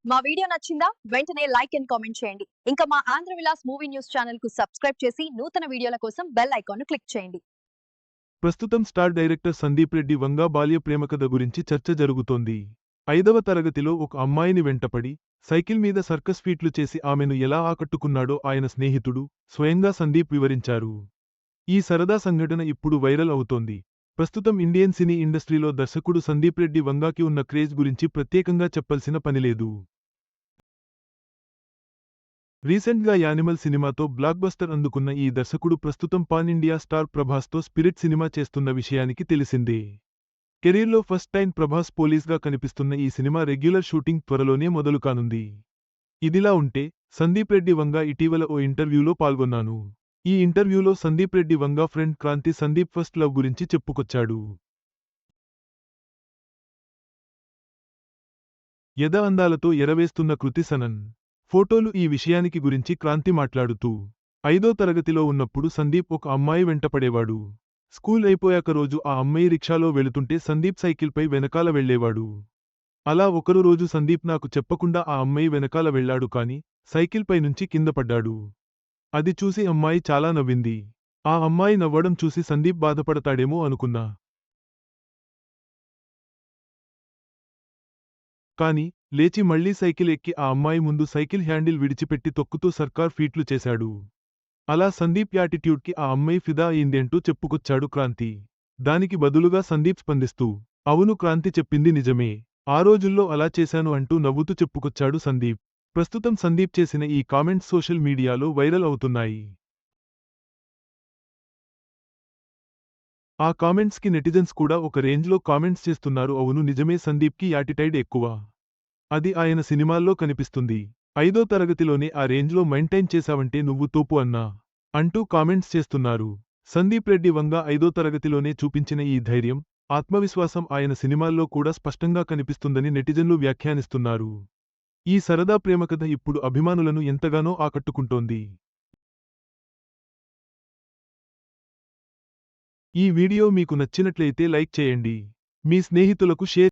మా వీడియో నచ్చిందా? వెంటనే లైక్ అండ్ కామెంట్ చేయండి. ఇంకా మా Andhra Vilas movie news channel కు సబ్స్క్రైబ్ చేసి నూతన వీడియోల కోసం బెల్ ఐకాన్ క్లిక్ చేయండి. ప్రస్తుతం స్టార్ డైరెక్టర్ సందీప్ రెడ్డి వంగా బాల్య ప్రేమకథ గురించి చర్చ జరుగుతోంది. 5వ తరగతిలో ఒక అమ్మాయిని వెంటపడి సైకిల్ మీద సర్కస్ ఫీట్లు చేసి ఆమెను ఎలా ఆకట్టుకున్నాడో ఆయన స్నేహితుడు స్వయంగా సందీప్ వివరించారు. ఈ సరదా సంఘటన ఇప్పుడు వైరల్ అవుతోంది. ప్రస్తుతం ఇండియన్ సినీ ఇండస్ట్రీలో దర్శకుడు సందీప్ రెడ్డి వంగాకి ఉన్న క్రేజ్ గురించి ప్రత్యేకంగా చెప్పాల్సిన పనిలేదు. రీసెంట్గా యానిమల్ సినిమాతో బ్లాక్బస్టర్ అందుకున్న ఈ దర్శకుడు ప్రస్తుతం పాన్ ఇండియా స్టార్ ప్రభాస్తో స్పిరిట్ సినిమా చేస్తున్న విషయానికి తెలిసిందే. కెరీర్లో ఫస్ట్ టైం ప్రభాస్ పోలీస్గా కనిపిస్తున్న ఈ సినిమా రెగ్యులర్ షూటింగ్ త్వరలోనే మొదలు కానుంది. ఇదిలా ఉంటే సందీప్ రెడ్డి వంగా ఇటీవల ఓ ఇంటర్వ్యూలో పాల్గొన్నాను. ఈ ఇంటర్వ్యూలో Sandeep Reddy Vanga friend Kranthi Sandeep first love గురించి చెప్పుకొచ్చాడు. యద అందాలతో ఎరవేస్తున్న కృతి సనన్ ఫోటోలు ఈ విషయానికి గురించి క్రాంతి మాట్లాడుతూ, 5వ తరగతిలో ఉన్నప్పుడు సందీప్ ఒక అమ్మాయి వెంటపడేవాడు. స్కూల్ అయిపోయాక రోజు ఆ అమ్మాయి రిక్షాలో వెళుతుంటే సందీప్ సైకిల్పై వెనకాల వెళ్లేవాడు. అలా ఒకరు రోజు సందీప్ నాకు చెప్పకుండా ఆ అమ్మాయి వెనకాల వెళ్లాడు కాని సైకిల్పై నుంచి కింద పడ్డాడు. అది చూసి అమ్మాయి చాలా నవ్వింది. ఆ అమ్మాయి నవ్వడం చూసి సందీప్ బాధపడతాడేమో అనుకున్నా. కాని లేచి మళ్లీ సైకిల్ ఎక్కి ఆ అమ్మాయి ముందు సైకిల్ హ్యాండిల్ విడిచిపెట్టి తొక్కుతూ సర్కార్ ఫీట్లు చేశాడు. అలా సందీప్ యాటిట్యూడ్కి ఆ అమ్మాయి ఫిదా అయిందేంటూ చెప్పుకొచ్చాడు క్రాంతి. దానికి బదులుగా సందీప్ స్పందిస్తూ, అవును క్రాంతి చెప్పింది నిజమే. ఆ రోజుల్లో అలా చేశాను అంటూ నవ్వుతూ చెప్పుకొచ్చాడు సందీప్. ప్రస్తుతం సందీప్ చేసిన ఈ కామెంట్స్ సోషల్ మీడియాలో వైరల్ అవుతున్నాయి. ఆ కామెంట్స్కి నెటిజన్స్ కూడా ఒక రేంజ్లో కామెంట్స్ చేస్తున్నారు. అవును నిజమే, సందీప్కి యాటిటైడ్ ఎక్కువ. అది ఆయన సినిమాల్లో కనిపిస్తుంది. 5వ తరగతిలోనే ఆ రేంజ్లో మెయింటైన్ చేశావంటే నువ్వు తోపు అన్నా అంటూ కామెంట్స్ చేస్తున్నారు. సందీప్ రెడ్డి వంగా 5వ తరగతిలోనే చూపించిన ఈ ధైర్యం, ఆత్మవిశ్వాసం ఆయన సినిమాల్లో కూడా స్పష్టంగా కనిపిస్తుందని నెటిజన్లు వ్యాఖ్యానిస్తున్నారు. ఈ సరదా ప్రేమకథ ఇప్పుడు అభిమానులను ఎంతగానో ఆకట్టుకుంటోంది. ఈ వీడియో మీకు నచ్చినట్లయితే లైక్ చేయండి. మీ స్నేహితులకు షేర్